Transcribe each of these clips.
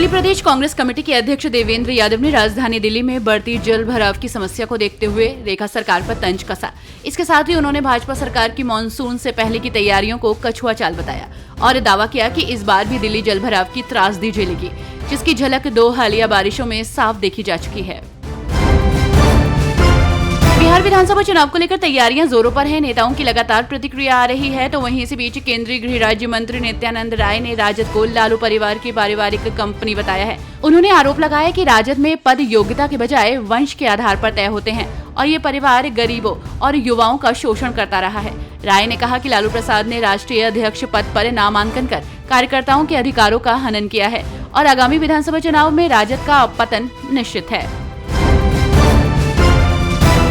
दिल्ली प्रदेश Congress committee के अध्यक्ष देवेंद्र यादव ने राजधानी दिल्ली में बढ़ती जल भराव की समस्या को देखते हुए रेखा सरकार पर तंज कसा। इसके साथ ही उन्होंने भाजपा सरकार की मानसून से पहले की तैयारियों को कछुआ चाल बताया और दावा किया कि इस बार भी दिल्ली जल भराव की त्रासदी झेलेगी, जिसकी झलक 2 हालिया बारिशों में साफ देखी जा चुकी है। बिहार विधानसभा चुनाव को लेकर तैयारियां जोरों पर हैं। नेताओं की लगातार प्रतिक्रिया आ रही है, तो वहीं इसी बीच केंद्रीय गृह राज्य मंत्री नित्यानंद राय ने राजद को लालू परिवार की पारिवारिक कंपनी बताया है। उन्होंने आरोप लगाया कि राजद में पद योग्यता के बजाय वंश के आधार पर तय होते हैं और ये परिवार गरीबों और युवाओं का शोषण करता रहा है। राय ने कहा कि लालू प्रसाद ने राष्ट्रीय अध्यक्ष पद पर नामांकन कर कार्यकर्ताओं के अधिकारों का हनन किया है और आगामी विधानसभा चुनाव में राजद का पतन निश्चित है।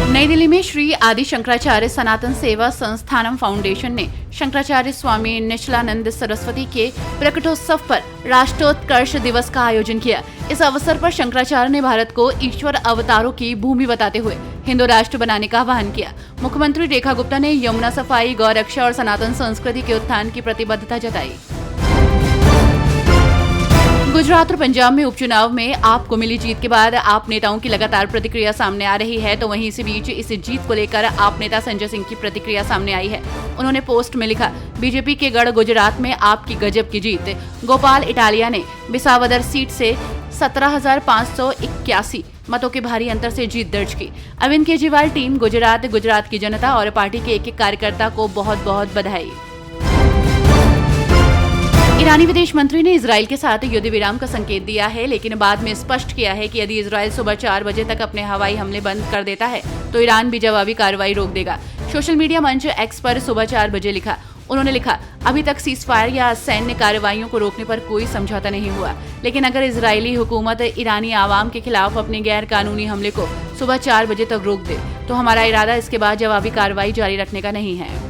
नई दिल्ली में श्री आदि शंकराचार्य सनातन सेवा संस्थानम फाउंडेशन ने शंकराचार्य स्वामी निश्चलानंद सरस्वती के प्रकटोत्सव पर राष्ट्रोत्कर्ष दिवस का आयोजन किया। इस अवसर पर शंकराचार्य ने भारत को ईश्वर अवतारों की भूमि बताते हुए हिंदू राष्ट्र बनाने का आह्वान किया। मुख्यमंत्री रेखा गुप्ता ने यमुना सफाई, गौ रक्षा और सनातन संस्कृति के उत्थान की प्रतिबद्धता जताई। गुजरात और पंजाब में उपचुनाव में आप को मिली जीत के बाद आप नेताओं की लगातार प्रतिक्रिया सामने आ रही है, तो वहीं इसी बीच इस जीत को लेकर आप नेता संजय सिंह की प्रतिक्रिया सामने आई है। उन्होंने पोस्ट में लिखा, बीजेपी के गढ़ गुजरात में आपकी गजब की जीत। गोपाल इटालिया ने बिसावदर सीट से 17,581 मतों के भारी अंतर से जीत दर्ज की। अरविंद केजरीवाल टीम, गुजरात की जनता और पार्टी के एक कार्यकर्ता को बहुत बहुत बधाई। ईरानी विदेश मंत्री ने इजराइल के साथ युद्ध विराम का संकेत दिया है, लेकिन बाद में स्पष्ट किया है कि यदि इजराइल सुबह 4 बजे तक अपने हवाई हमले बंद कर देता है तो ईरान भी जवाबी कार्रवाई रोक देगा। सोशल मीडिया मंच एक्स पर सुबह 4 बजे लिखा। उन्होंने लिखा, अभी तक सीजफायर या सैन्य कार्रवाइयों को रोकने पर कोई समझौता नहीं हुआ, लेकिन अगर इजरायली हुकूमत ईरानी आवाम के खिलाफ अपने गैर कानूनी हमले को सुबह 4 बजे तक रोक दे तो हमारा इरादा इसके बाद जवाबी कार्रवाई जारी रखने का नहीं है।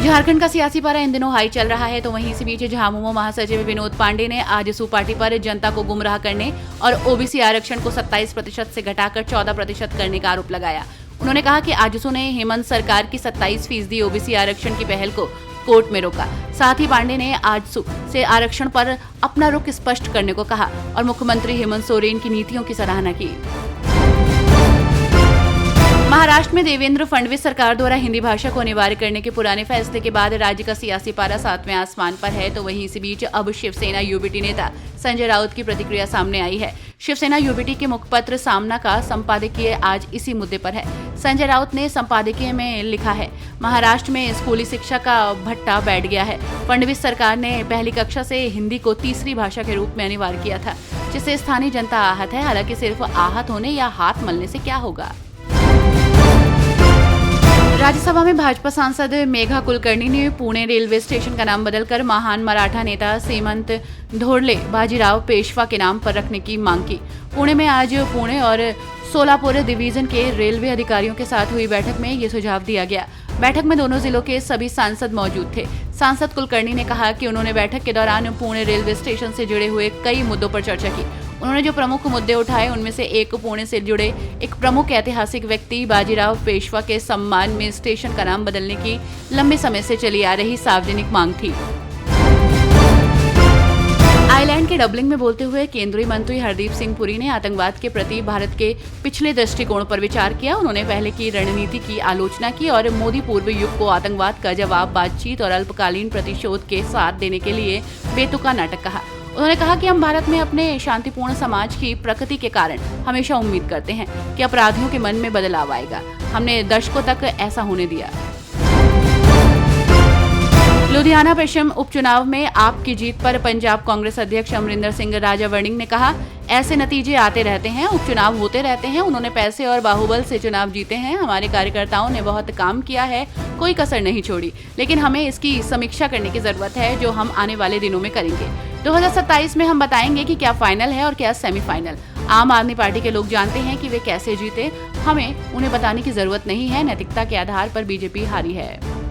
झारखंड का सियासी पारा इन दिनों हाई चल रहा है, तो वहीं इसी बीच झामुमो महासचिव विनोद पांडे ने आजसू पार्टी पर जनता को गुमराह करने और ओबीसी आरक्षण को 27% से घटाकर 14% करने का आरोप लगाया। उन्होंने कहा कि आजसू ने हेमंत सरकार की 27% ओबीसी आरक्षण की पहल को कोर्ट में रोका। साथ ही पांडे ने आजसू से आरक्षण पर अपना रुख स्पष्ट करने को कहा और मुख्यमंत्री हेमंत सोरेन की नीतियों की सराहना की। महाराष्ट्र में देवेंद्र फडणवीस सरकार द्वारा हिंदी भाषा को अनिवार्य करने के पुराने फैसले के बाद राज्य का सियासी पारा 7वें आसमान पर है, तो वहीं इसी बीच अब शिवसेना यूबीटी नेता संजय राउत की प्रतिक्रिया सामने आई है। शिवसेना यूबीटी के मुखपत्र सामना का संपादकीय आज इसी मुद्दे पर है। संजय राउत ने संपादकीय में लिखा है, महाराष्ट्र में स्कूली शिक्षा का भट्टा बैठ गया है। फडणवीस सरकार ने पहली कक्षा से हिंदी को तीसरी भाषा के रूप में अनिवार्य किया था, जिससे स्थानीय जनता आहत है। हालांकि सिर्फ आहत होने या हाथ मलने से क्या होगा। राज्यसभा में भाजपा सांसद मेघा कुलकर्णी ने पुणे रेलवे स्टेशन का नाम बदलकर महान मराठा नेता सीमंत धोरले बाजीराव पेशवा के नाम पर रखने की मांग की। पुणे में आज पुणे और सोलापुर डिवीजन के रेलवे अधिकारियों के साथ हुई बैठक में ये सुझाव दिया गया। बैठक में दोनों जिलों के सभी सांसद मौजूद थे। सांसद कुलकर्णी ने कहा कि उन्होंने बैठक के दौरान पुणे रेलवे स्टेशन से जुड़े हुए कई मुद्दों पर चर्चा की। उन्होंने जो प्रमुख मुद्दे उठाए उनमें से एक पुणे से जुड़े एक प्रमुख ऐतिहासिक व्यक्ति बाजीराव पेशवा के सम्मान में स्टेशन का नाम बदलने की लंबे समय से चली आ रही सार्वजनिक मांग थी। आयरलैंड के डबलिन में बोलते हुए केंद्रीय मंत्री हरदीप सिंह पुरी ने आतंकवाद के प्रति भारत के पिछले दृष्टिकोण पर विचार किया। उन्होंने पहले की रणनीति की आलोचना की और मोदी पूर्व युग को आतंकवाद का जवाब बातचीत और अल्पकालीन प्रतिशोध के साथ देने के लिए बेतुका नाटक कहा। उन्होंने कहा कि हम भारत में अपने शांतिपूर्ण समाज की प्रकृति के कारण हमेशा उम्मीद करते हैं कि अपराधियों के मन में बदलाव आएगा। हमने दशकों तक ऐसा होने दिया। लुधियाना पश्चिम उपचुनाव में आपकी जीत पर पंजाब कांग्रेस अध्यक्ष अमरिंदर सिंह राजावणिंग ने कहा, ऐसे नतीजे आते रहते हैं, उपचुनाव होते रहते हैं। उन्होंने पैसे और बाहुबल से चुनाव जीते हैं। हमारे कार्यकर्ताओं ने बहुत काम किया है, कोई कसर नहीं छोड़ी, लेकिन हमें इसकी समीक्षा करने की जरूरत है, जो हम आने वाले दिनों में करेंगे। 2027 में हम बताएंगे कि क्या फाइनल है और क्या सेमीफाइनल। आम आदमी पार्टी के लोग जानते हैं कि वे कैसे जीते, हमें उन्हें बताने की जरूरत नहीं है। नैतिकता के आधार पर बीजेपी हारी है।